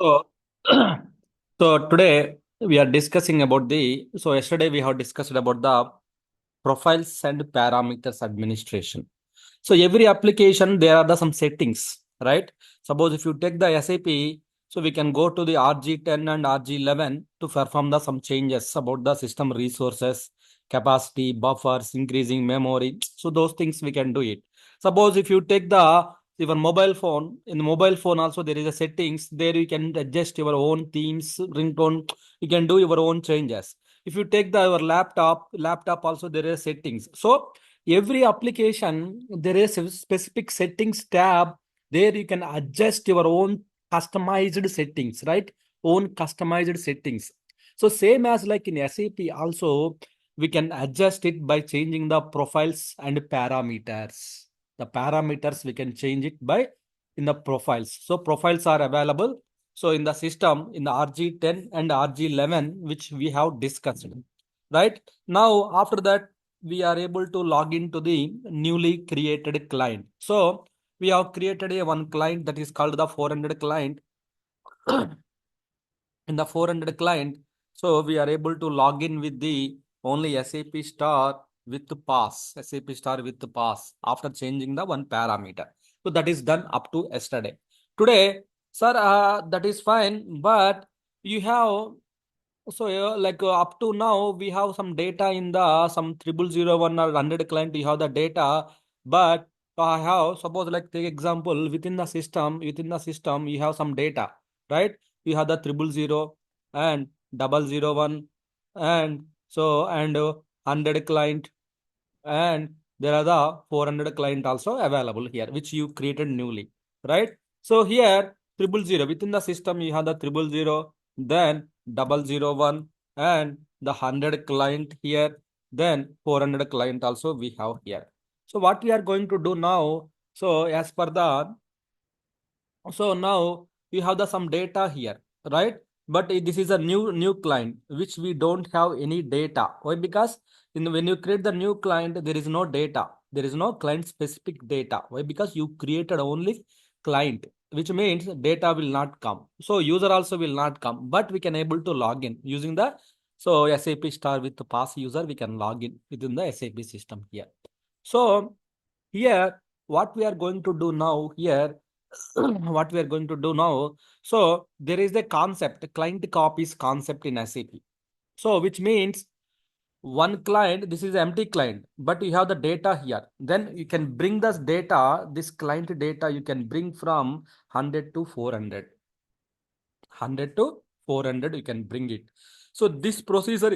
So, so today we are discussing about so yesterday we have discussed about the profiles and parameters administration. So every application, there are some settings, right? Suppose if you take the SAP, so we can go to the RG10 and RG11 to perform some changes about the system resources, capacity, buffers, increasing memory. So those things we can do it. Suppose if you take the even mobile phone, in the mobile phone also there is a settings, there you can adjust your own themes, ringtone, you can do your own changes. If you take your laptop also there is settings. So every application there is a specific settings tab, there you can adjust your own customized settings, right? Own customized settings. So same as like in SAP also, we can adjust it by changing the profiles and parameters. The parameters we can change it by in the profiles. So profiles are available so in the system in the RG10 and RG11 which we have discussed, right? Now after that we are able to log into the newly created client. So we have created a one client that is called the 400 client. In the 400 client, so we are able to log in with the only SAP star with the pass, SAP star with the pass after changing the one parameter. So that is done up to yesterday. Today, sir, that is fine, but you have so up to now we have some data in the some 0001 or 100 client. You have the data, but I have suppose like take example within the system you have some data, right? You have the 000 and 001 and so and 100 client, and there are the 400 client also available here which you created newly, right? So here 000 within the system you have the 000, then 001 and the 100 client here, then 400 client also we have here. So what we are going to do now, so as per the, so now you have the some data here, right? But this is a new client which we don't have any data. Why? Because when you create the new client, there is no data. There is no client specific data. Why? Because you created only client, which means data will not come. So user also will not come, but we can able to log in using the so SAP star with the pass user. We can log in within the SAP system here. So here, what we are going to do now here, what we are going to do now. So there is a concept, client copies concept in SAP. So which means one client, this is empty client, but you have the data here. Then you can bring this data, this client data, you can bring from 100 to 400. 100 to 400, you can bring it. So this procedure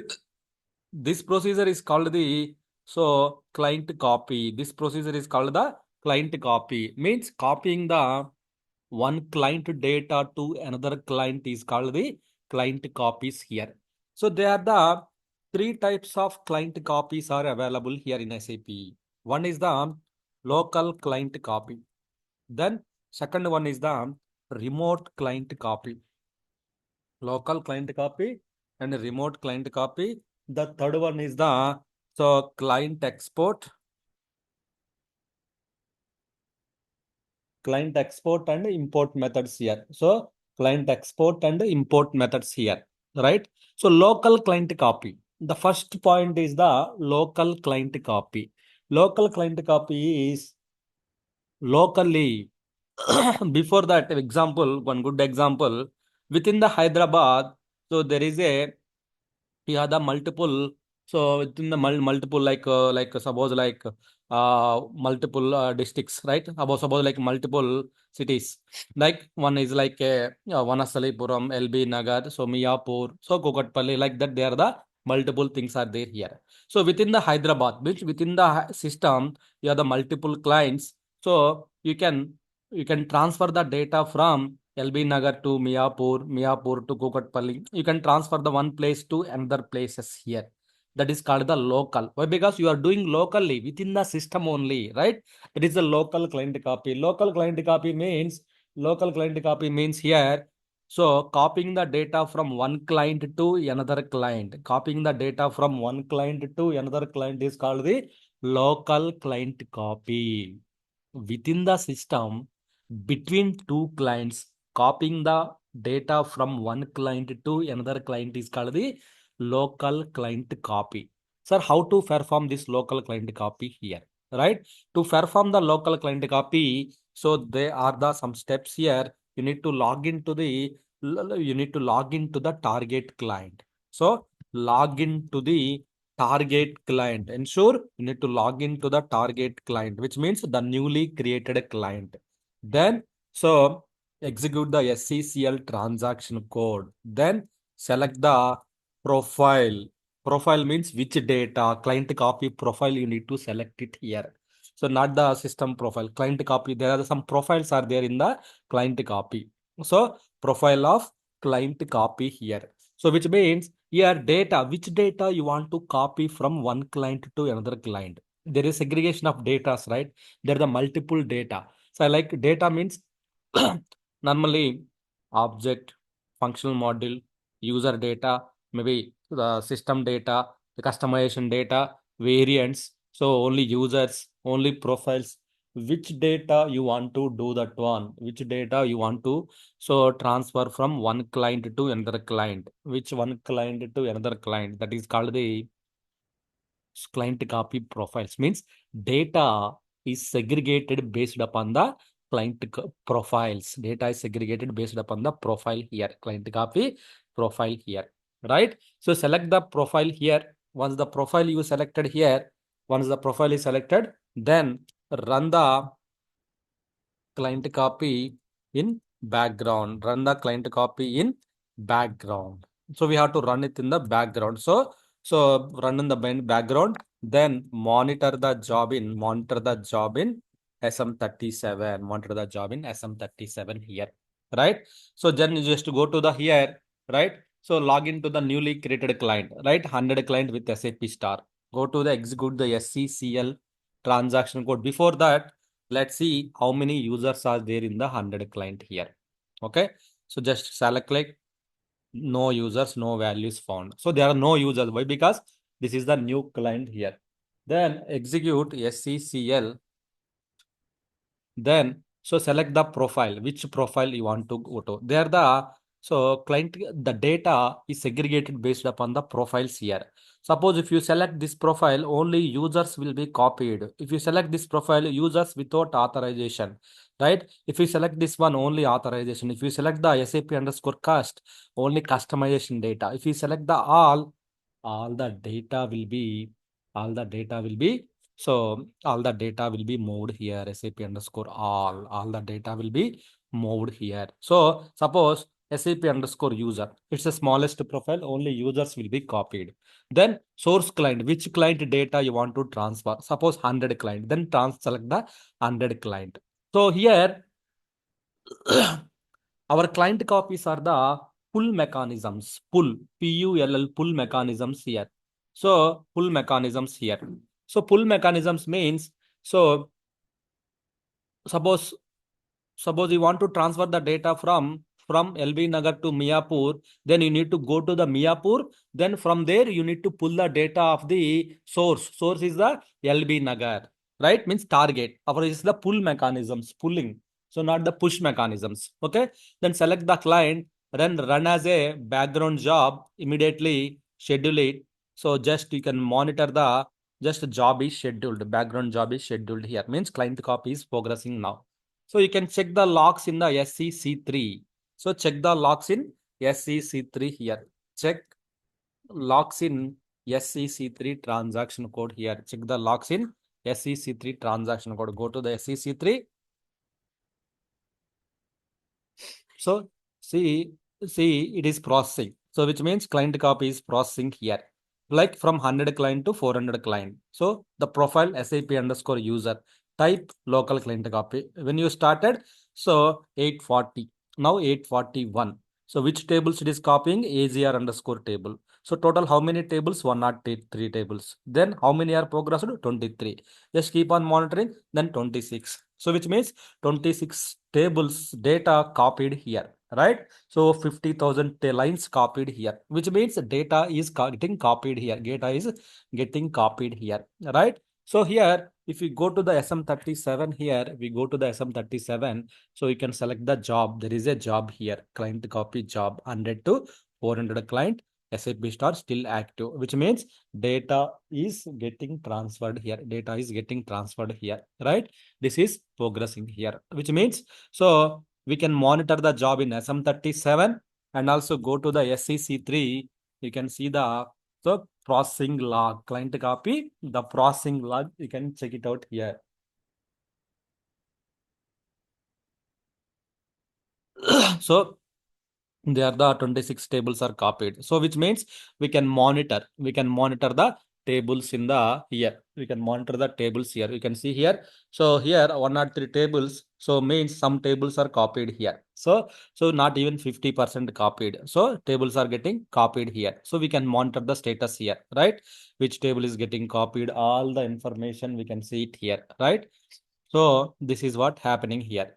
is called the so client copy. This procedure is called the client copy. Means copying the one client data to another client is called the client copies here. So there are the three types of client copies are available here in SAP. One is the local client copy. Then second one is the remote client copy. Local client copy and remote client copy. The third one is the so client export and import methods here. So client export and import methods here, right? So local client copy. The first point is the local client copy. Local client copy is locally. Before that, example, one good example within the Hyderabad. So there is a yeah the multiple, so within the multiple like suppose like multiple districts, right? About suppose like multiple cities, like one is like Vanasalipuram, LB Nagar, so Miyapur, so Kokatpalli, like that they are the multiple things are there here. So within the Hyderabad, which within the system you have the multiple clients, so you can transfer the data from LB Nagar to Miyapur to Kukatpalli. You can transfer the one place to another places here. That is called the local. Why? Because you are doing locally within the system only, right? It is the local client copy. Local client copy means here. So copying the data from one client to another client. Copying the data from one client to another client is called the local client copy. Within the system, between two clients, copying the data from one client to another client is called the local client copy. Sir, how to perform this local client copy here, right? To perform the local client copy, so there are the some steps here. You need to log into the target client. So log into the target client. Ensure you need to log into the target client, which means the newly created client. Then so execute the SCCL transaction code. Then select the profile. Profile means which data, client copy profile you need to select it here. So not the system profile, client copy. There are some profiles are there in the client copy. So profile of client copy here. So which means here data, which data you want to copy from one client to another client. There is segregation of data, right? There are the multiple data. So I like data means normally object, functional module, user data, maybe the system data, the customization data, variants. So only users, only profiles. Which data you want to do that one? Which data you want to so transfer from one client to another client? Which one client to another client? That is called the client copy profiles. Means data is segregated based upon the profiles. Data is segregated based upon the profile here. Client copy profile here, right? So select the profile here. Once the profile you selected here, once the profile is selected, then run the client copy in background. Run the client copy in background. So we have to run it in the background. So run in the background, then monitor the job in SM37. Monitor the job in SM37 here, right? So then you just go to the here, right? So log into the newly created client, right? 100 client with SAP star. Go to the execute the SCCL transaction code. Before that, let's see how many users are there in the 100 client here. Okay. So just select like no users, no values found. So there are no users. Why? Because this is the new client here. Then execute SCCL. Then so select the profile, which profile you want to go to. There the so client the data is segregated based upon the profiles here. Suppose if you select this profile, only users will be copied. If you select this profile, users without authorization, right? If you select this one, only authorization. If you select the SAP underscore cust, only customization data. If you select the all the data will be all the data will be so all the data will be moved here. SAP underscore all the data will be moved here. So suppose SAP underscore user, it's the smallest profile, only users will be copied. Then source client, which client data you want to transfer? Suppose 100 client, then select the 100 client. So here our client copies are the pull mechanisms, pull mechanisms here. So pull mechanisms here. So pull mechanisms means so suppose suppose you want to transfer the data from LB Nagar to Miapur, then you need to go to the Miapur. Then from there you need to pull the data of the source. Source is the LB Nagar, right? Means target. Our is the pull mechanisms, pulling. So not the push mechanisms. Okay. Then select the client, then run as a background job. Immediately schedule it. So just you can monitor the just job is scheduled. Background job is scheduled here. Means client copy is progressing now. So you can check the logs in the SCC3. So check the logs in SCC3 here. Check logs in SCC3 transaction code here. Check the logs in SCC3 transaction code. Go to the SCC3. So see it is processing. So which means client copy is processing here. Like from 100 client to 400 client. So the profile SAP underscore user type local client copy. When you started, so 840. Now 841. So which tables it is copying? AGR underscore table. So total how many tables? 103 tables. Then how many are progressed? 23. Just keep on monitoring. Then 26. So which means 26 tables data copied here, right? So 50,000 lines copied here, which means data is getting copied here. Data is getting copied here, right? So here if we go to the SM37 here, we go to the SM37. So you can select the job. There is a job here, client copy job 100 to 400 client. SAP star still active, which means data is getting transferred here. Data is getting transferred here, right? This is progressing here, which means so we can monitor the job in SM37 and also go to the SEC3. You can see the so processing log, client copy, the processing log, you can check it out here. So there the 26 tables are copied. So which means we can monitor the tables in the here. We can monitor the tables here. You can see here. So here 103 tables. So means some tables are copied here. So not even 50% copied. So tables are getting copied here. So we can monitor the status here, right? Which table is getting copied, all the information we can see it here, right? So this is what happening here,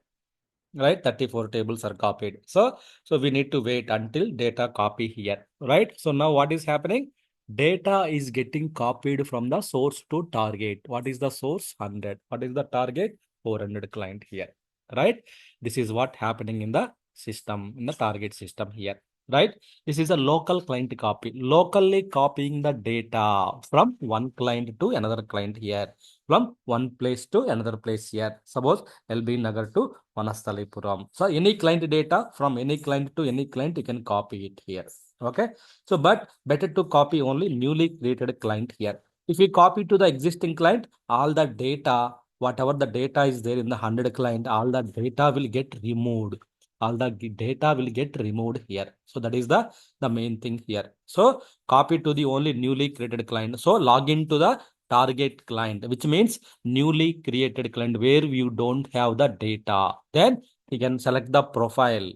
right? 34 tables are copied. So we need to wait until data copy here, right? So now what is happening? Data is getting copied from the source to target. What is the source? 100. What is the target? 400 client here, right? This is what happening in the system, in the target system here, right? This is a local client copy, locally copying the data from one client to another client here, from one place to another place here. Suppose LB Nagar to Vanasthalipuram. So any client data from any client to any client, you can copy it here. Okay. So, but better to copy only newly created client here. If we copy to the existing client, all the data, whatever the data is there in the 100 client, all the data will get removed. All the data will get removed here. So that is the main thing here. So copy to the only newly created client. So log into the target client, which means newly created client where you don't have the data. Then you can select the profile.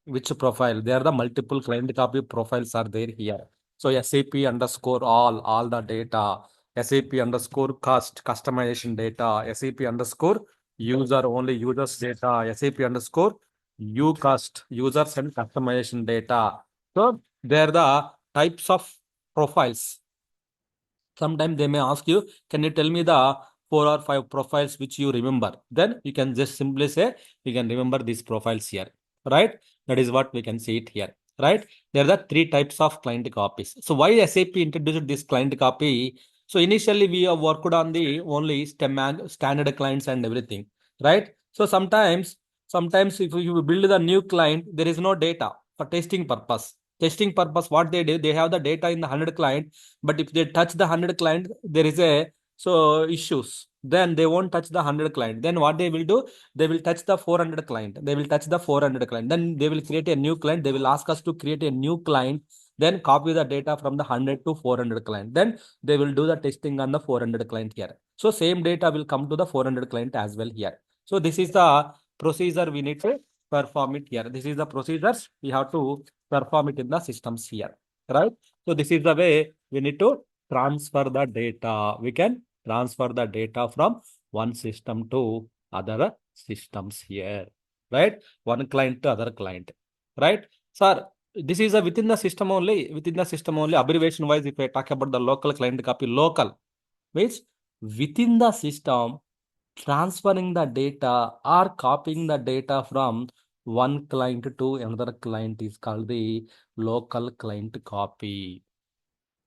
Which profile? There are the multiple client copy profiles are there here. So SAP underscore all the data. SAP underscore customization data. SAP underscore user only users data. SAP underscore UCust users and customization data. So there are the types of profiles. Sometimes they may ask you, can you tell me the 4 or 5 profiles which you remember? Then you can just simply say, you can remember these profiles here, right? That is what we can see it here, right? There are the 3 types of client copies. So why SAP introduced this client copy? So initially we have worked on the only standard clients and everything, right? So sometimes if you build the new client, there is no data for testing purpose. Testing purpose, what they do, they have the data in the 100 client, but if they touch the 100 client, there is a so issues. Then they won't touch the 100 client. Then what they will do? They will touch the 400 client. They will touch the 400 client. Then they will create a new client. They will ask us to create a new client. Then copy the data from the 100 to 400 client. Then they will do the testing on the 400 client here. So same data will come to the 400 client as well here. So this is the procedure we need to perform it here. This is the procedures we have to perform it in the systems here, right? So this is the way we need to transfer the data. We can transfer the data from one system to other systems here, right? One client to other client, right? Sir, this is a within the system only. Within the system only, abbreviation wise, if I talk about the local client copy, local means within the system, transferring the data or copying the data from one client to another client is called the local client copy,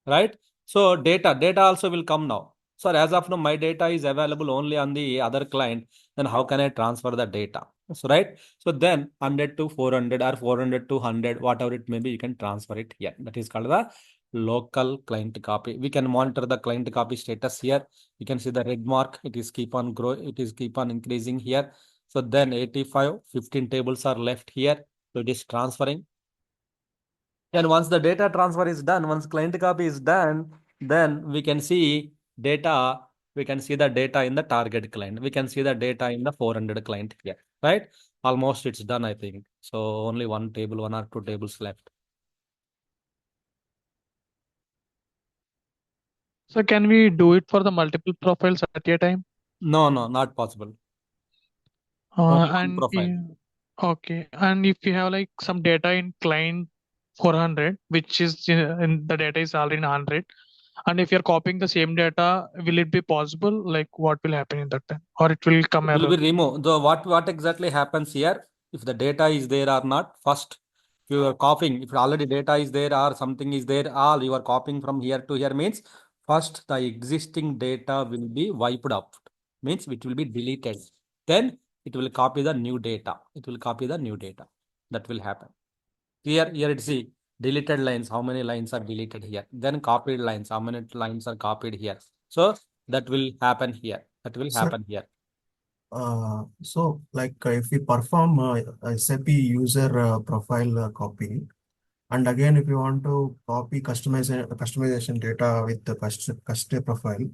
right? So data also will come now. So as of now, my data is available only on the other client. Then how can I transfer the data? So right. So then 100 to 400 or 400 to 100, whatever it may be, you can transfer it here. That is called the local client copy. We can monitor the client copy status here. You can see the red mark. It is keep on growing. It is keep on increasing here. So then 85, 15 tables are left here. So it is transferring. And once the data transfer is done, once client copy is done, then we can see data, we can see the data in the target client. We can see the data in the 400 client here, right? Almost it's done, I think. So only one table, 1 or 2 tables left. So can we do it for the multiple profiles at a time? No, not possible. Only one And profile. okay, and if you have like some data in client 400, which is in the data is already in 100, And if you're copying the same data, will it be possible? Like what will happen in that time? Or it will come It will error? be removed. The what exactly happens here? If the data is there or not, first, if you are copying, if already data is there or something is there, all you are copying from here to here means first the existing data will be wiped out. Means it will be deleted. Then it will copy the new data. It will copy the new data. That will happen. Here it see deleted lines. How many lines are deleted here? Then copied lines. How many lines are copied here? So that will happen here. That will Sir, happen here. so like if we perform SAP user profile copy, and again if you want to copy customization data with the customer profile,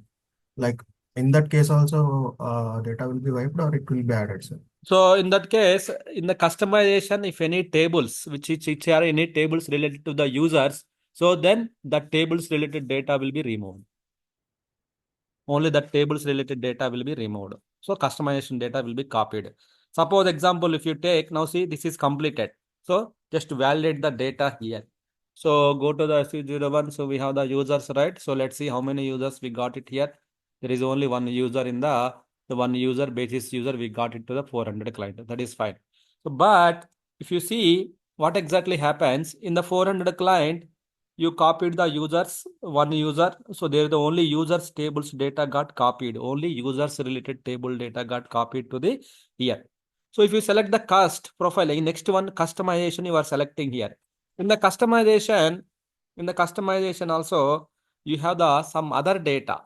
like in that case also data will be wiped or it will be added, sir. So in that case, in the customization, if any tables, which are any tables related to the users, so then the tables related data will be removed. Only the tables related data will be removed. So customization data will be copied. Suppose example, if you take, now see this is completed. So just validate the data here. So go to the SU01. So we have the users, right? So let's see how many users we got it here. There is only one user in the one user basis user. We got it to the 400 client. That is fine. So, but if you see what exactly happens in the 400 client, you copied the users, one user. So there the only users tables data got copied. Only users related table data got copied to the here. So if you select the cast profile, in next one customization you are selecting here. In the customization also you have the some other data,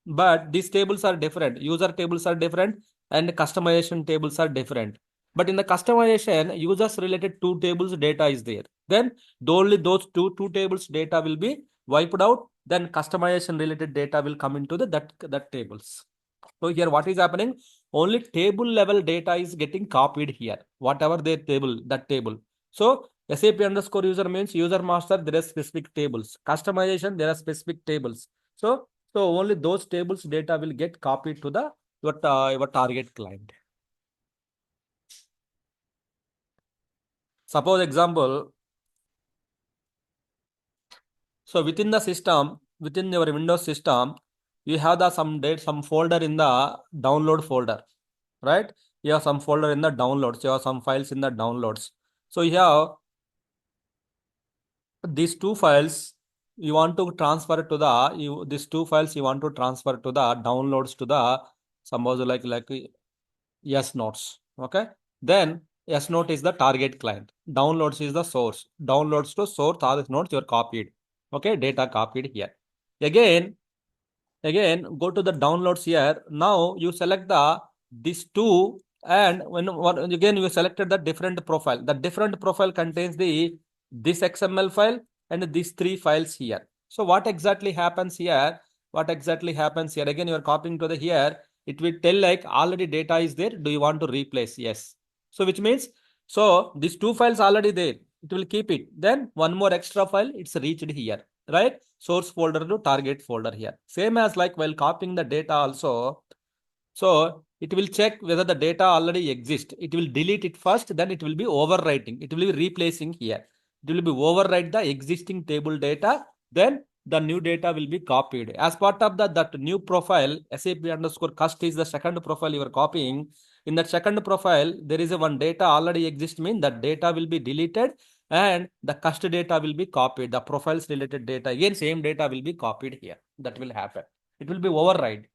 but these tables are different. User tables are different and customization tables are different. But in the customization, users related two tables data is there. Then only those two tables data will be wiped out. Then customization related data will come into the that tables. So here what is happening? Only table level data is getting copied here. Whatever their table, that table. So SAP underscore user means user master, there are specific tables. Customization, there are specific tables. So only those tables data will get copied to the your target client. Suppose example, so within the system, within your Windows system, you have the some folder in the download folder, right? You have some folder in the downloads. You have some files in the downloads. So you have these two files. You want to transfer to the these two files. You want to transfer to the downloads to the suppose like yes notes. Okay. Then yes note is the target client. Downloads is the source. Downloads to source target notes you are copied. Okay. Data copied here. Again go to the downloads here. Now you select the these two, and again you selected the different profile. The different profile contains the this XML file and these three files here. So what exactly happens here? What exactly happens here? Again you are copying to the here. It will tell like already data is there. Do you want to replace? Yes. So which means so these two files already there. It will keep it. Then one more extra file. It's reached here, right? Source folder to target folder here. Same as like while copying the data also. So it will check whether the data already exists. It will delete it first, then it will be overwriting. It will be replacing here. It will be overwrite the existing table data, then the new data will be copied. As part of that new profile, SAP underscore cust is the second profile you are copying. In that second profile, there is a one data already exists, mean that data will be deleted and the cust data will be copied. The profiles related data, again, same data will be copied here. That will happen. It will be override.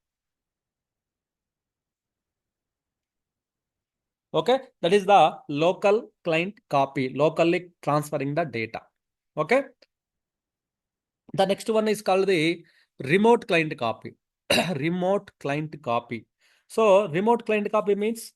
Okay, that is the local client copy, locally transferring the data. Okay, the next one is called the remote client copy. Remote client copy. So remote client copy means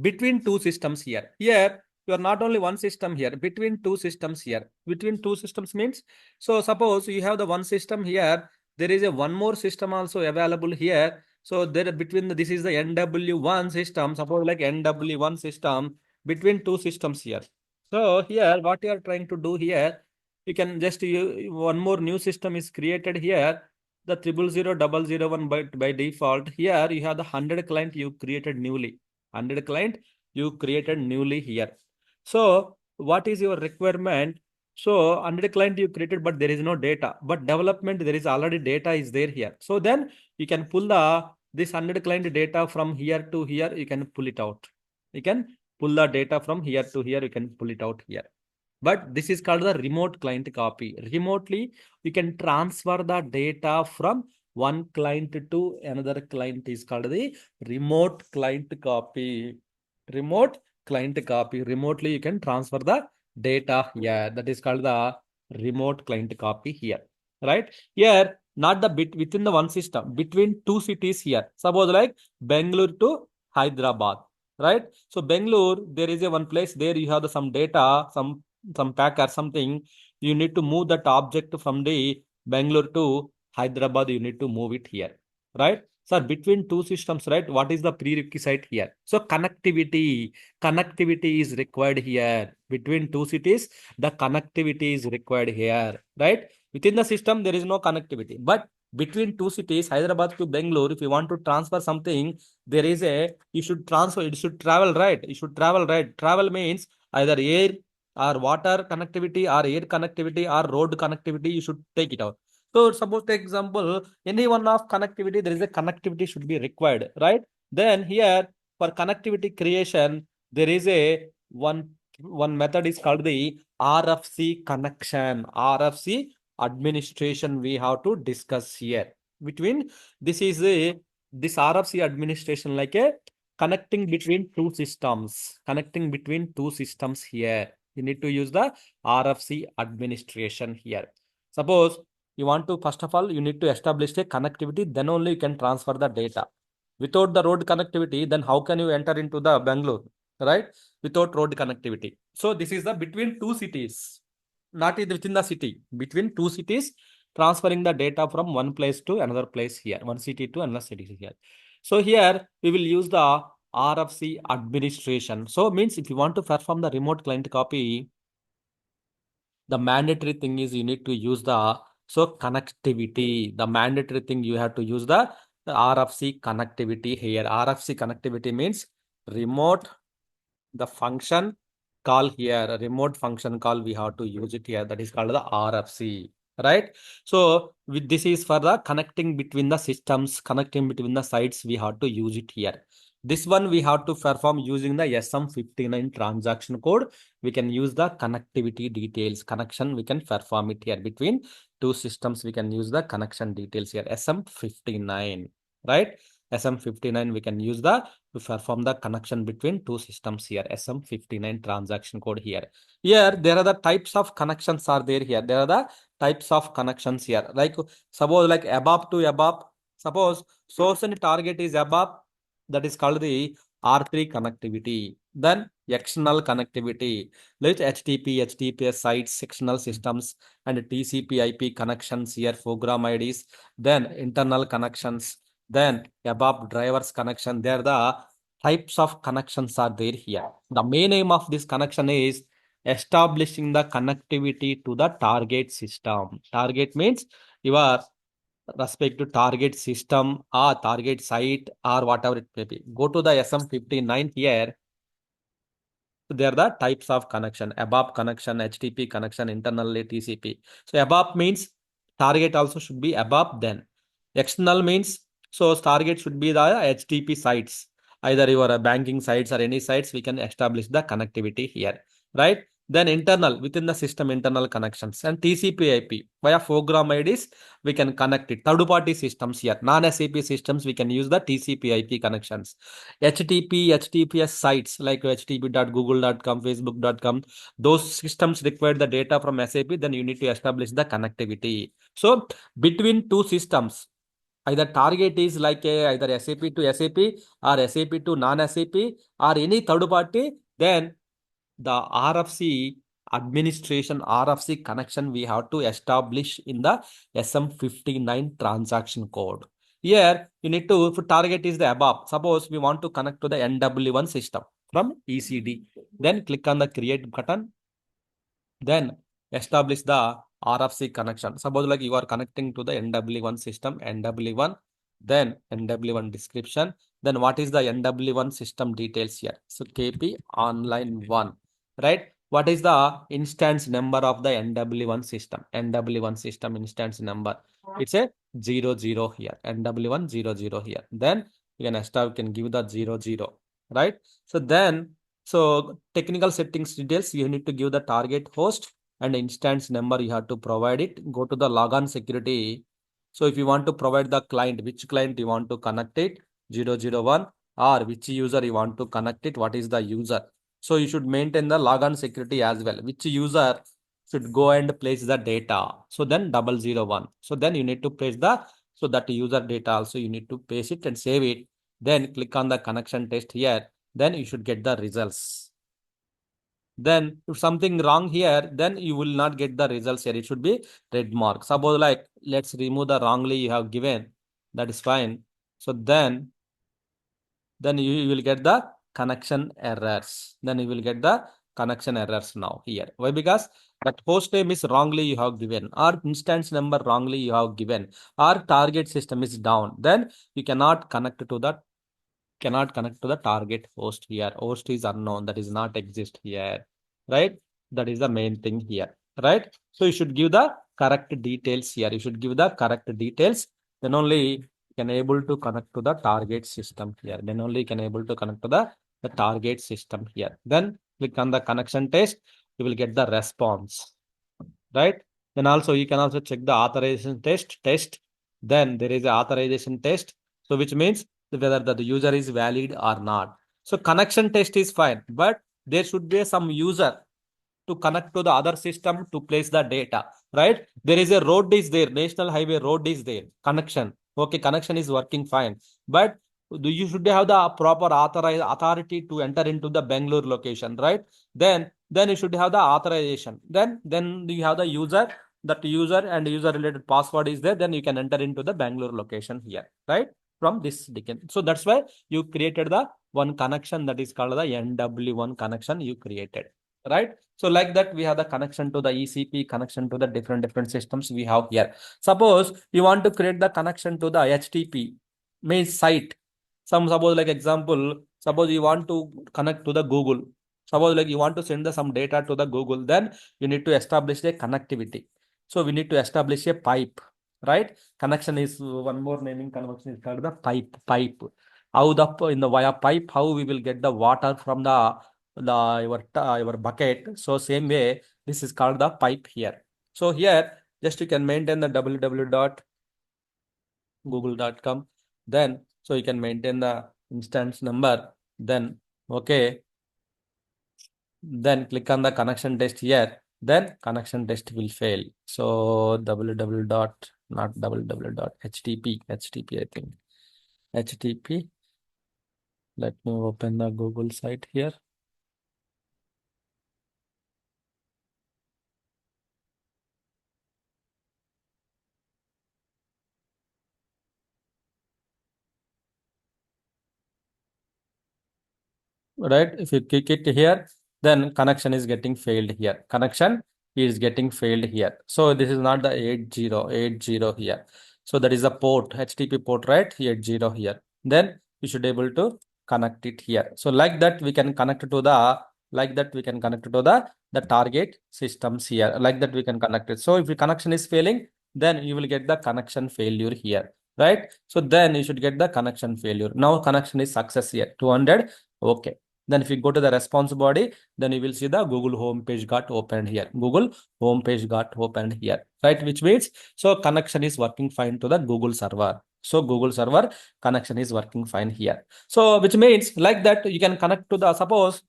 between two systems here. Here, you are not only one system here, between two systems here. Between two systems means, so suppose you have the one system here, there is a one more system also available here. So there between this is the NW1 system, suppose like NW1 system between two systems here. So here, what you are trying to do here, you can just one more new system is created here. The 000001 by default. Here you have the 100 client you created newly. 100 client you created newly here. So what is your requirement? So 100 client you created, but there is no data. But development, there is already data is there here. So then you can pull this 100 client data from here to here. You can pull it out. You can pull the data from here to here. You can pull it out here. But this is called the remote client copy. Remotely, you can transfer the data from one client to another client is called the remote client copy. Remote client copy. Remotely, you can transfer the data here. That is called the remote client copy here. Right? Here, not the bit within the one system, between two cities here. Suppose like Bangalore to Hyderabad. Right? So Bangalore, there is a one place there you have some data, some pack or something, you need to move that object from the Bangalore to Hyderabad, you need to move it here, right? So between two systems, right? What is the prerequisite here? So connectivity is required here. Between two cities, the connectivity is required here, right? Within the system, there is no connectivity. But between two cities, Hyderabad to Bangalore, if you want to transfer something, there is you should transfer, it should travel, right? You should travel, right? Travel means either air or water connectivity or air connectivity or road connectivity, you should take it out. So suppose take example, any one of connectivity, there is a connectivity should be required, right? Then here for connectivity creation, there is a one method is called the RFC connection. RFC administration we have to discuss here. Between this is a this RFC administration like a connecting between two systems. Connecting between two systems here. You need to use the RFC administration here. Suppose you want to, first of all, you need to establish a connectivity, then only you can transfer the data. Without the road connectivity, then how can you enter into the Bangalore, right? Without road connectivity. So this is the between two cities, not within the city. Between two cities, transferring the data from one place to another place here, one city to another city here. So here we will use the RFC administration. So means if you want to perform the remote client copy, the mandatory thing is you need to use the connectivity. The mandatory thing you have to use the RFC connectivity here. RFC connectivity means remote, the function call here, a remote function call we have to use it here. That is called the RFC, right? So with this is for the connecting between the systems, connecting between the sites, we have to use it here. This one we have to perform using the SM59 transaction code. We can use the connectivity details. Connection, we can perform it here. Between two systems, we can use the connection details here. SM59, right? SM59, we can use the to perform the connection between two systems here. SM59 transaction code here. Here, there are the types of connections are there here. There are the types of connections here. Like suppose like ABAP to ABAP. Suppose source and target is ABAP. That is called the R3 connectivity. Then external connectivity, like HTTP, HTTPS sites, external systems, and TCP IP connections here, program IDs. Then internal connections. Then ABAP drivers connection. There the types of connections are there here. The main aim of this connection is establishing the connectivity to the target system. Target means your respect to target system or target site or whatever it may be. Go to the SM59 here. There are the types of connection, ABAP connection, HTTP connection, internally TCP. So ABAP means target also should be ABAP then. External means, so target should be the HTTP sites. Either your banking sites or any sites, we can establish the connectivity here, right? Then internal, within the system, internal connections and TCP IP via program IDs, we can connect it. Third party systems here, non-SAP systems, we can use the TCP IP connections. HTTP, HTTPS sites like http.google.com, facebook.com, those systems require the data from SAP, then you need to establish the connectivity. So between two systems, either target is like either SAP to SAP or SAP to non-SAP or any third party, then the RFC administration, RFC connection we have to establish in the SM59 transaction code. Here you need to, if target is the ABAP, suppose we want to connect to the NW1 system from ECD, then click on the create button, then establish the RFC connection. Suppose like you are connecting to the NW1 system, NW1, then NW1 description, then what is the NW1 system details here? So KP online 1, right? what is the instance number of the NW1 system? NW1 system instance number. It's a 00 here. NW1 00 here. Then you can give the 00, right? So then, so technical settings details, you need to give the target host and instance number, you have to provide it. Go to the logon security. So if you want to provide the client, which client you want to connect it, 001, or which user you want to connect it, what is the user. So you should maintain the logon security as well. Which user should go and place the data. So then 001. So then you need to place the, so that user data also you need to paste it and save it. Then click on the connection test here. Then you should get the results. Then if something wrong here, then you will not get the results here. It should be red mark. Suppose like, let's remove the wrongly you have given. That is fine. So then you will get the connection errors. Then you will get the connection errors now here. Why? Because that host name is wrongly you have given, or instance number wrongly you have given, or target system is down. Then you cannot connect to the target host here. Host is unknown, that is not exist here, right? That is the main thing here, right? So you should give the correct details here. You should give the correct details. Then only you can able to connect to the target system here. Then only you can able to connect to the target system here. Then click on the connection test. You will get the response, right? Then also you can also check the authorization test. Then there is a authorization test. So which means whether the user is valid or not. So connection test is fine, but there should be some user to connect to the other system to place the data, right? There is a road is there, national highway road is there, connection. Okay, connection is working fine, but you should have the proper authority to enter into the Bangalore location, right? Then you should have the authorization. Then you have the user, that user and user related password is there. Then you can enter into the Bangalore location here, right? From this beacon. So that's why you created the one connection, that is called the NW1 connection you created, right? So like that, we have the connection to the ECP, connection to the different systems we have here. Suppose you want to create the connection to the HTTP means site. Suppose like example, suppose you want to connect to the Google. Suppose like you want to send some data to the Google, then you need to establish a connectivity. So we need to establish a pipe, right? Connection is one more naming convention is called the pipe. How the in the via pipe, how we will get the water from the your bucket. So same way, this is called the pipe here. So here, just you can maintain the www.google.com. Then so you can maintain the instance number. Then okay, then click on the connection test here. Then connection test will fail. So www dot, not www dot, HTTP I think, HTTP. Let me open the Google site here. Right? If you click it here, then connection is getting failed here. Connection is getting failed here. So this is not the 8080 here. So that is the port, HTTP port, right? 80 here. Then you should able to connect it here. So like that, we can connect to the, like that we can connect to the target systems here. Like that we can connect it. So if the connection is failing, then you will get the connection failure here, right? So then you should get the connection failure. Now connection is success here, 200. Okay. Then if you go to the response body, then you will see the Google homepage got opened here. Google homepage got opened here, right? Which means, so connection is working fine to the Google server. So Google server connection is working fine here. So which means like that you can connect to the, suppose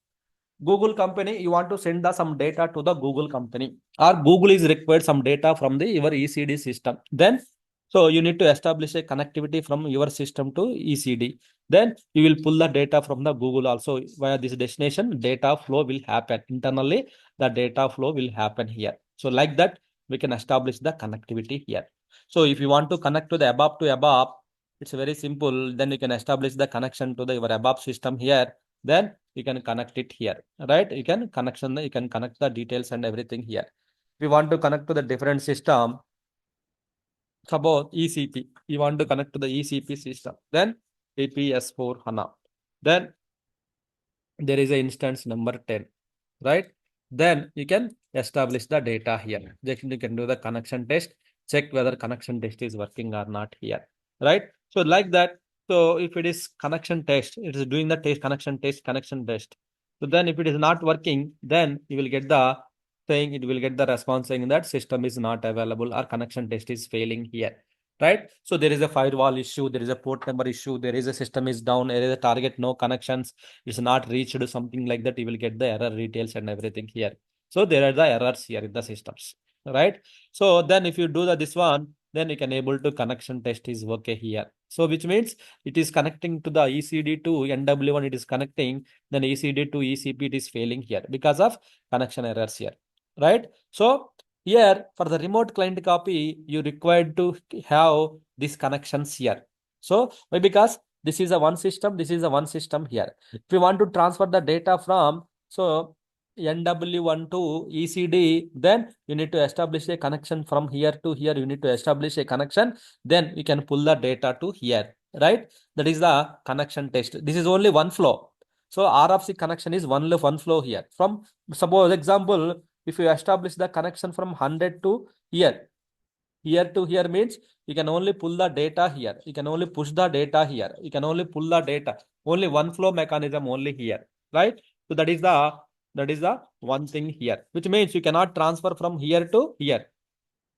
Google company, you want to send the some data to the Google company, or Google is required some data from the your ECD system. Then so you need to establish a connectivity from your system to ECD. Then you will pull the data from the Google also via this destination. Data flow will happen internally. The data flow will happen here. So like that, we can establish the connectivity here. So if you want to connect to the above, it's very simple. Then you can establish the connection to the your above system here. Then you can connect it here, right? You can connect the details and everything here. If you want to connect to the different system, suppose ECP, you want to connect to the ECP system, then APS4 HANA. Then there is a instance number 10, right? then you can establish the data here. Just you can do the connection test, check whether connection test is working or not here, right? So like that. So if it is connection test, it is doing the test, connection test, connection test. So then if it is not working, then you will get the saying, it will get the response saying that system is not available or connection test is failing here, right? So there is a firewall issue, there is a port number issue, there is a system is down, there is a target, no connections, it's not reached, something like that. You will get the error details and everything here. So there are the errors here in the systems, right? So then if you do this one, then you can able to connection test is okay here. So which means it is connecting to the ECD to NW1, it is connecting, then ECD to ECP, it is failing here because of connection errors here, right? So here for the remote client copy, you required to have these connections here. So why? Because this is a one system, this is a one system here. If you want to transfer the data from so NW1 to ECD, then you need to establish a connection from here to here. You need to establish a connection, then you can pull the data to here, right? That is the connection test. This is only one flow. So RFC connection is one flow here. From suppose example, if you establish the connection from 100 to here to here means you can only pull the data here, you can only push the data here, you can only pull the data, only one flow mechanism only here, right? So that is the one thing here, which means you cannot transfer from here to here.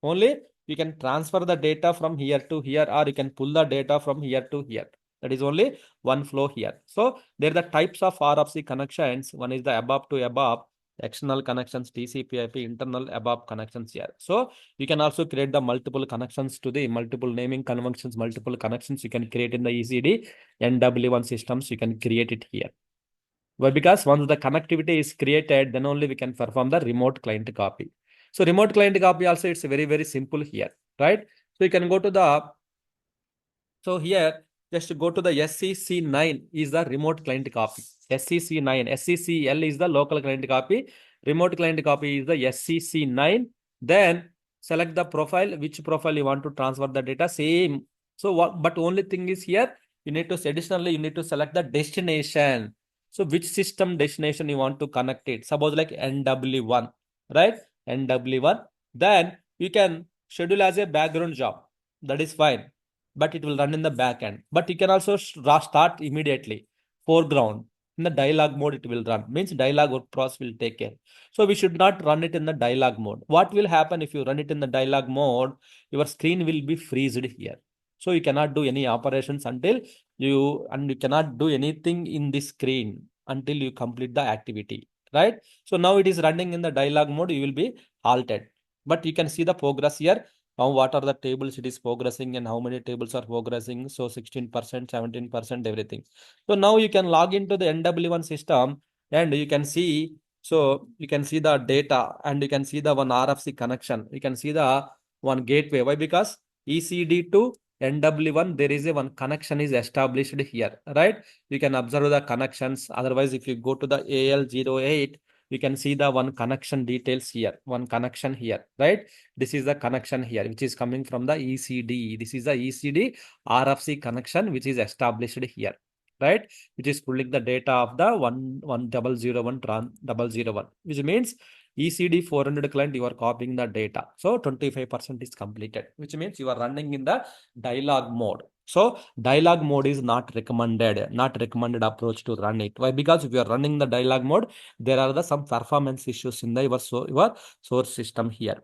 Only you can transfer the data from here to here, or you can pull the data from here to here. That is only one flow here. So there are the types of RFC connections. One is the above to above, external connections, TCP/IP, internal above connections here. So you can also create the multiple connections to the multiple naming conventions, multiple connections you can create in the ECD NW1 systems. You can create it here. Why? Because once the connectivity is created, then only we can perform the remote client copy. So remote client copy also, it's very, very simple here, right? So you can go to the, so here, just go to the SCC9 is the remote client copy. SCC9, SCCL is the local client copy. Remote client copy is the SCC9. Then select the profile, which profile you want to transfer the data, same. So what, but only thing is here, you need to, additionally, you need to select the destination. So which system destination you want to connect it. Suppose like NW1, right? NW1. Then you can schedule as a background job. That is fine, but it will run in the back end. But you can also start immediately. Foreground. In the dialog mode, it will run. Means dialog work process will take care. So we should not run it in the dialog mode. What will happen if you run it in the dialog mode? Your screen will be freezed here. So you cannot do any operations until you cannot do anything in the screen until you complete the activity, right? So now it is running in the dialog mode, you will be halted. But you can see the progress here. Now what are the tables it is progressing and how many tables are progressing. So 16%, 17%, everything. So now you can log into the NW1 system and you can see, so you can see the data and you can see the one RFC connection. You can see the one gateway. Why? Because ECD to NW1, there is a one connection is established here, right? You can observe the connections. Otherwise, if you go to the AL08, you can see the one connection details here, one connection here, right? This is the connection here, which is coming from the ECD. This is the ECD RFC connection, which is established here, right? Which is pulling the data of the 11001 which means ECD 400 client, you are copying the data. So 25% is completed, which means you are running in the dialog mode. So dialog mode is not recommended approach to run it. Why? Because if you are running the dialog mode, there are some performance issues in the your source system here.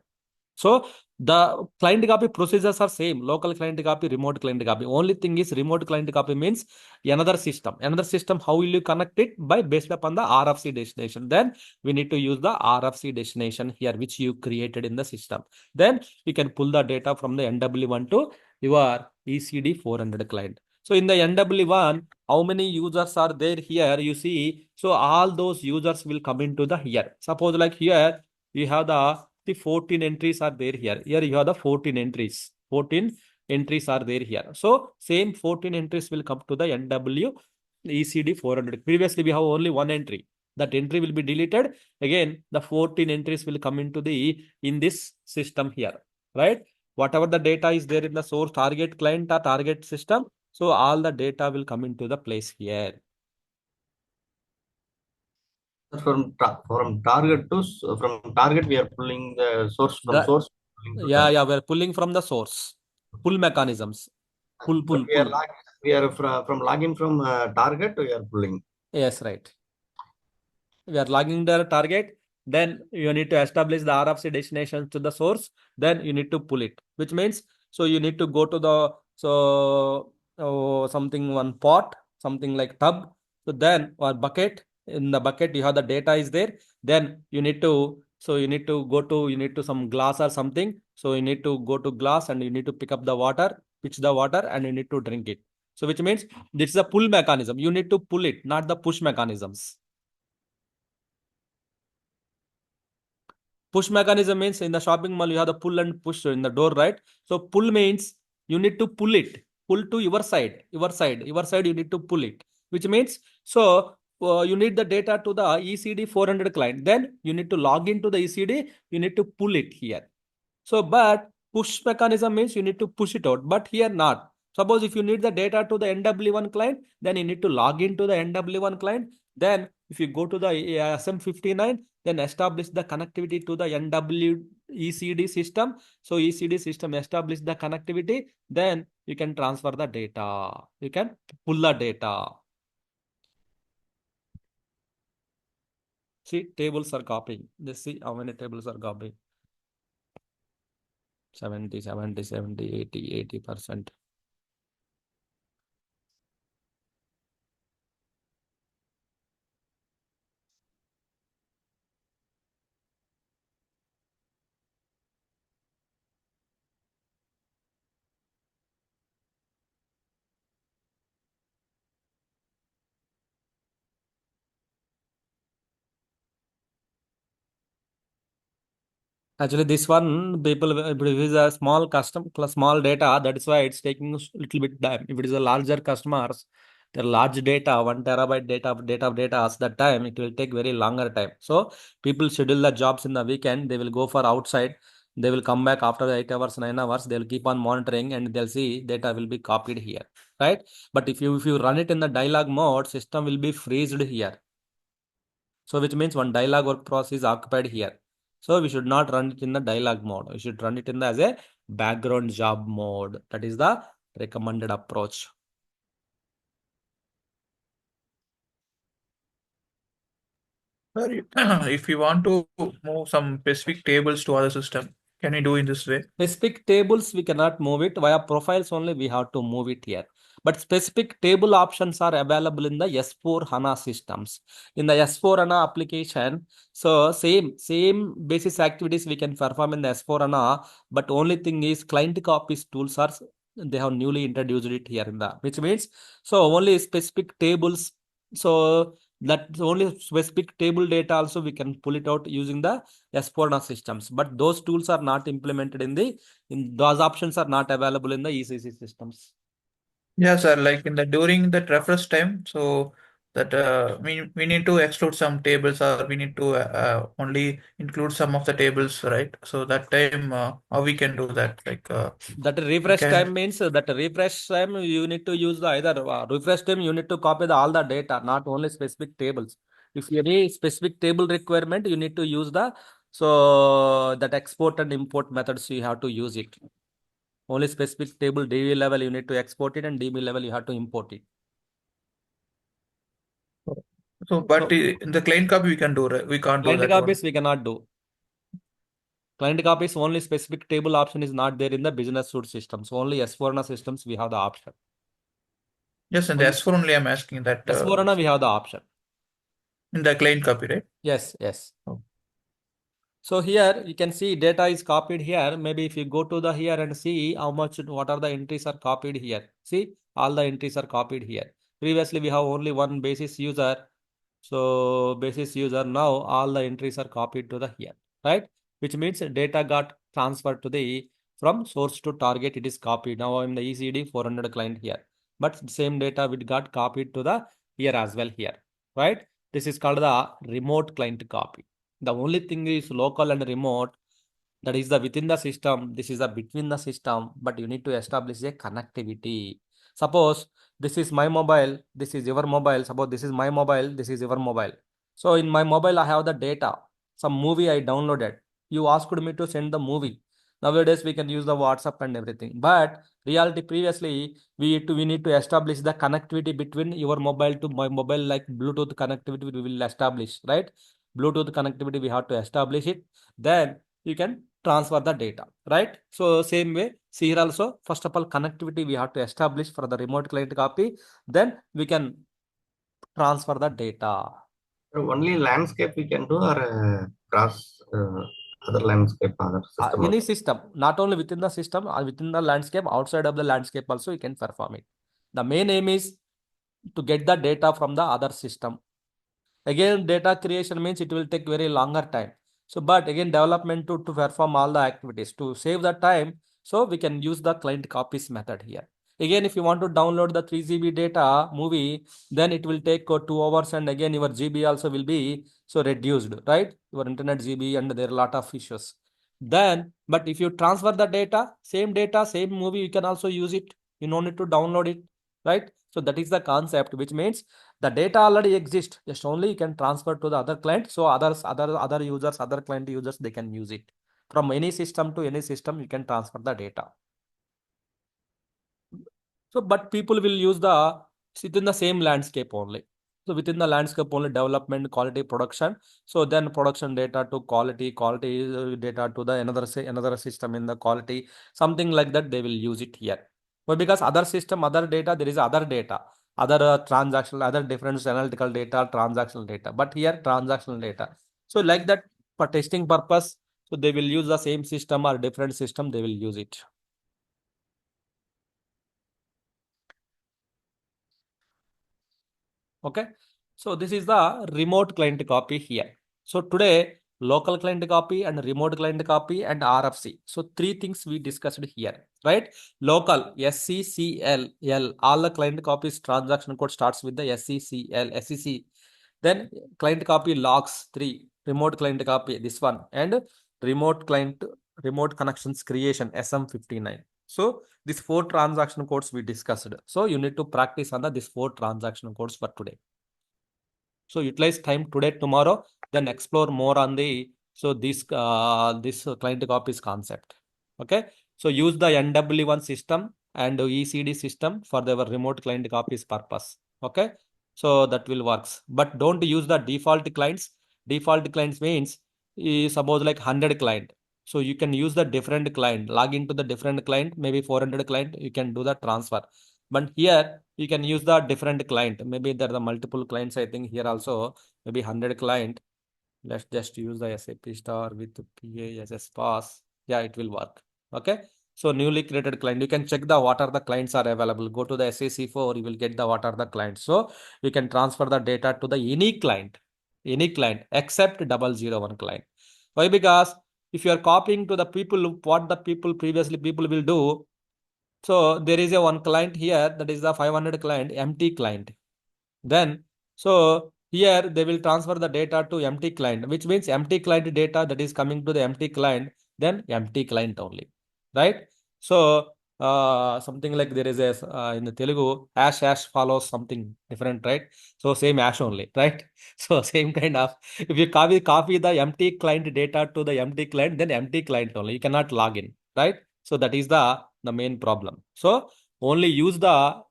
So the client copy procedures are same, local client copy, remote client copy. Only thing is remote client copy means another system. Another system, how will you connect it? By based upon the RFC destination. Then we need to use the RFC destination here, which you created in the system. Then you can pull the data from the NW1 to your ECD 400 client. So in the NW1, how many users are there here? You see, so all those users will come into the here. Suppose like here, you have the 14 entries are there here. Here you have the 14 entries. 14 entries are there here. So same 14 entries will come to the NW ECD 400. Previously, we have only one entry. That entry will be deleted. Again, the 14 entries will come into the in this system here, right? Whatever the data is there in the source target client or target system, so all the data will come into the place here. From target to from target, we are pulling the source from The source. Pulling to yeah, target. yeah, we're pulling from the source. Pull mechanisms. Pull, But pull, pull. we are from logging from target, we are pulling. Yes, right. We are logging the target. Then you need to establish the RFC destination to the source. Then you need to pull it, which means so you need to go to the something one pot, something like tub. So then or bucket. In the bucket you have the data is there. Then you need to you need to some glass or something. So you need to go to glass and you need to pick up the water, pitch the water, and you need to drink it. So which means this is a pull mechanism. You need to pull it, not the push mechanisms. Push mechanism means in the shopping mall, you have the pull and push in the door, right? So pull means you need to pull it, pull to your side, you need to pull it, which means so you need the data to the ECD 400 client. Then you need to log into the ECD, you need to pull it here. So, but push mechanism means you need to push it out, but here not. Suppose if you need the data to the NW1 client, then you need to log into the NW1 client. Then if you go to the SM59, then establish the connectivity to the NW ECD system. So ECD system establish the connectivity, then you can transfer the data. You can pull the data. See, tables are copying. Let's see how many tables are copying. 70, 70, 70, 80, 80%. Actually, this one people if it is a small small data. That is why it's taking a little bit time. If it is a larger customers, the large data, 1 terabyte data, that time it will take very longer time. So people schedule the jobs in the weekend. They will go for outside. They will come back after the 8 hours, 9 hours. They will keep on monitoring and they'll see data will be copied here, right? But if you run it in the dialog mode, system will be freezed here. So which means one dialog work process is occupied here. So we should not run it in the dialog mode. We should run it in the as a background job mode. That is the recommended approach. Sir, if you want to move some specific tables to other system, can you do in this way? Specific tables, we cannot move it. Via profiles only, we have to move it here. But specific table options are available in the S4 HANA systems. In the S4 HANA application, so same basis activities we can perform in the S4 HANA, but only thing is client copies tools are they have newly introduced it here in the, which means so only specific tables. So that only specific table data also we can pull it out using the S4 systems, but those tools are not implemented in those options are not available in the ECC systems. Yeah, sir. Like in the during the refresh time, so that we need to exclude some tables, or we need to only include some of the tables, right? So that time, how we can do that? Like That refresh time means that refresh time you need to use the either refresh time you need to copy all the data, not only specific tables. If you any specific table requirement, you need to use the so that export and import methods you have to use it. Only specific table DB level you need to export it, and DB level you have to import it. So, but in the client copy we can do, right? We can't do Client that one. copies we cannot do. Client copies only specific table option is not there in the business suite systems. Only S4 systems we have the option. Yes, in the S4 only I'm asking that. S4 we have the option. In the client copy, right? Yes, yes. Oh. So here you can see data is copied here. Maybe if you go to the here and see how much, what are the entries are copied here. See, all the entries are copied here. Previously we have only one basis user. So basis user, now all the entries are copied to the here, right? Which means data got transferred to the from source to target. It is copied. Now I'm the ECD 400 client here, but same data will got copied to the here as well here, right? This is called the remote client copy. The only thing is local and remote. That is the within the system. This is the between the system, but you need to establish a connectivity. Suppose this is my mobile, this is your mobile. Suppose this is my mobile, this is your mobile. So in my mobile, I have the data, some movie I downloaded. You asked me to send the movie. Nowadays, we can use the WhatsApp and everything. But reality previously, we need to establish the connectivity between your mobile to my mobile, like Bluetooth connectivity we will establish, right? Bluetooth connectivity, we have to establish it. Then you can transfer the data, right? So same way, see here also, first of all, connectivity we have to establish for the remote client copy. Then we can transfer the data. Only landscape we can do, or cross other landscape, other system Any also. system, not only within the system or within the landscape, outside of the landscape also you can perform it. The main aim is to get the data from the other system. Again, data creation means it will take very longer time. So, but again, development to perform all the activities to save the time. So we can use the client copies method here. Again, if you want to download the 3 GB data movie, then it will take 2 hours, and again your GB also will be so reduced, right? Your internet GB, and there are a lot of issues. Then, but if you transfer the data, same movie, you can also use it. You don't need to download it, right? So that is the concept, which means the data already exists, just only you can transfer to the other client. So other users, other client users, they can use it. From any system to any system, you can transfer the data. So, but people will use the within the same landscape only. So within the landscape only, development, quality, production. So then production data to quality, data to the another system in the quality, something like that they will use it here. But because other system, other data, there is other data, other transactional, other different analytical data, transactional data. But here transactional data. So like that, for testing purpose, so they will use the same system or different system, they will use it. Okay, so this is the remote client copy here. So today, local client copy and remote client copy and RFC. So three things we discussed here, right? Local, SCCL, all the client copies transaction code starts with the SCCL. Then client copy logs 3, remote client copy, this one, and remote connections creation, SM59. So these 4 transaction codes we discussed. So you need to practice on these 4 transaction codes for today. So utilize time today, tomorrow, then explore more on the this client copies concept. Okay. So use the NW1 system and ECD system for the remote client copies purpose. Okay. So that will works. But don't use the default clients. Default clients means suppose like 100 client. So you can use the different client, log into the different client, maybe 400 client, you can do the transfer. But here you can use the different client. Maybe there are the multiple clients. I think here also maybe 100 client. Let's just use the SAP star with PASS pass. Yeah, it will work. Okay. So newly created client, you can check the what are the clients are available. Go to the SAC4, you will get the what are the clients. So you can transfer the data to the any client except 001 client. Why? Because if you are copying to the people, what the people previously people will do. So there is a one client here, that is the 500 client, empty client. Then, so here they will transfer the data to empty client, which means empty client data that is coming to the empty client, then empty client only, right? So something like there is a in the Telugu hash follows something different, right? So same hash only, right? So same kind of, if you copy the empty client data to the empty client, then empty client only, you cannot log in, right? So that is the main problem. So only use the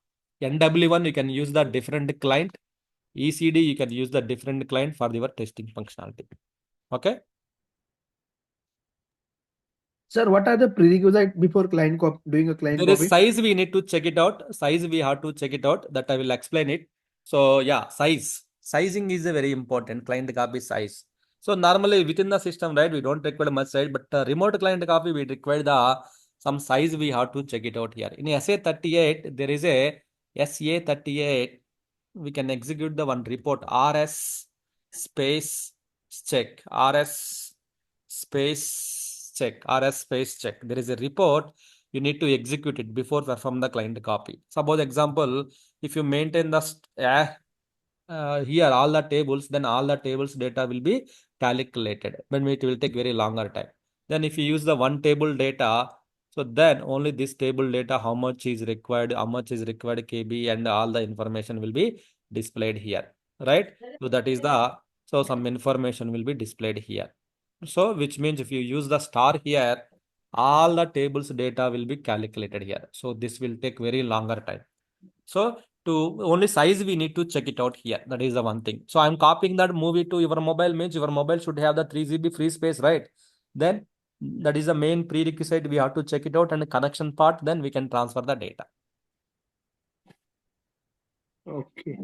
NW1, you can use the different client. ECD, you can use the different client for your testing functionality. Okay. Sir, what are the prerequisites before doing a client There is copy? size, we need to check it out. Size, we have to check it out. That I will explain it. So yeah, size. Sizing is a very important client copy size. So normally within the system, right, we don't require much size, but remote client copy, we require the some size, we have to check it out here. In SA38, there is a SA38, we can execute the one report RS space check, RS space check, RS space check. There is a report, you need to execute it before perform the client copy. Suppose example, if you maintain the here all the tables, then all the tables data will be calculated, but it will take very longer time. Then if you use the one table data, so then only this table data, how much is required KB, and all the information will be displayed here, right? So that is the So some information will be displayed here. So which means if you use the star here, all the tables data will be calculated here. So this will take very longer time. So to only size we need to check it out here. That is the one thing. So I'm copying that movie to your mobile, means your mobile should have the 3 GB free space, right? Then that is the main prerequisite. We have to check it out, and the connection part, then we can transfer the data. Okay.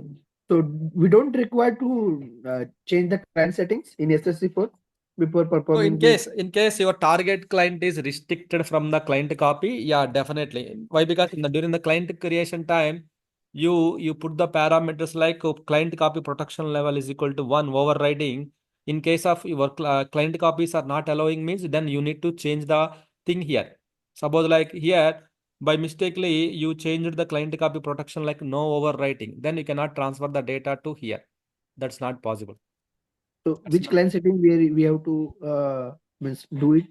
So we don't require to change the client settings in SSC4 before So performing in case your target client is restricted from the client copy, yeah, definitely. Why? Because during the client creation time, you put the parameters like client copy protection level is equal to 1 overriding. In case of your client copies are not allowing, means then you need to change the thing here. Suppose like here by mistakenly you changed the client copy protection like no overwriting, then you cannot transfer the data to here. That's not possible. So which client setting we have to means do it?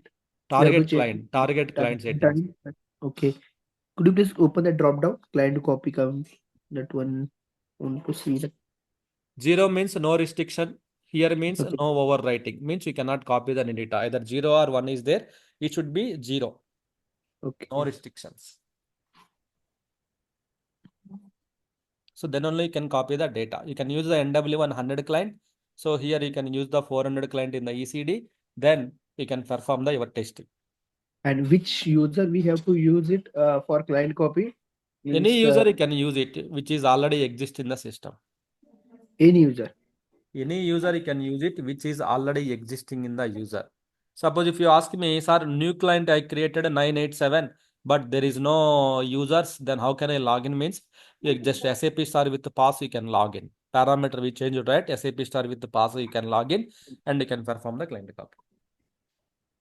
We have to change Target client settings. done. Okay. Could you please open the drop down client copy count? That one want to see that. 0 means no restriction. Here means Okay. no overwriting. Means you cannot copy the data. Either 0 or 1 is there. It should be 0. Okay. No restrictions. So then only you can copy the data. You can use the NW100 client. So here you can use the 400 client in the ECD. Then you can perform your testing. And which user we have to use it for client copy? Any user you can use it, which is already exist in the system. Any user. Any user you can use it, which is already existing in the user. Suppose if you ask me, sir, new client I created a 987, but there is no users, then how can I log in? Means you just SAP star with the pass, you can log in. Parameter we change it, right? SAP star with the pass, you can log in and you can perform the client copy.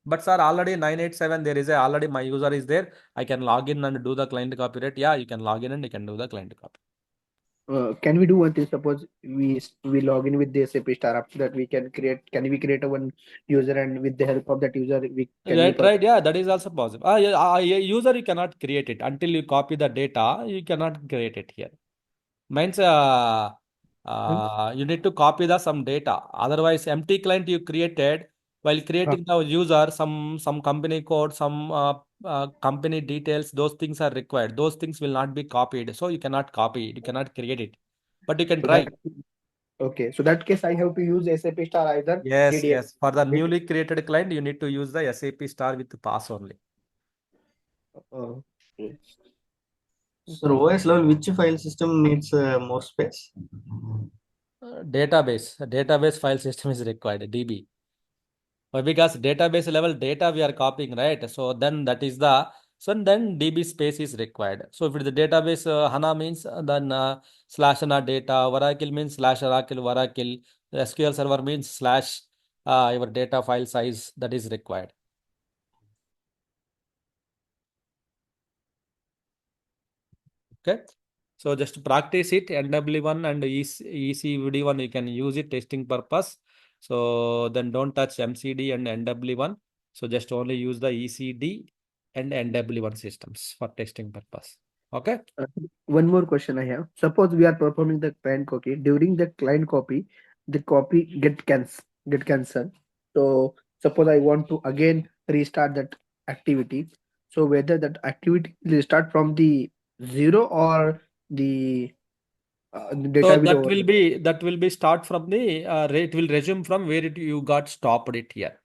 But sir, already 987, there is already my user is there. I can log in and do the client copy, right? Yeah, you can log in and you can do the client copy. Can we do one thing? Suppose we log in with the SAP star. After that, can we create a one user, and with the help of that user, Right, yeah, that is also possible. User you cannot create it until you copy the data. You cannot create it here. Means you need to copy the some data. Otherwise, empty client you created while creating the user, some company code, some company details. Those things are required. Those things will not be copied. So you cannot copy it. You cannot create it. But you can try. Okay, so that case I have to use SAP star either Yes, DDF. yes. For the newly created client, you need to use the SAP star with pass only. Okay. So OS level, which file system needs more space? Database file system is required, DB. Why? Because database level data we are copying, right? So then then DB space is required. So if it is the database HANA means then slash HANA data, Oracle means slash Oracle, SQL server means slash your data file size, that is required. Okay. So just practice it, NW1 and ECVD1, you can use it testing purpose. So then don't touch MCD and NW1. So just only use the ECD and NW1 systems for testing purpose. Okay. One more question I have. Suppose we are performing the client copy. During the client copy, the copy get cancelled. So suppose I want to again restart that activity. So whether that activity will start from the zero or the So data will over. that will be start from the it will resume from where you got stopped it here.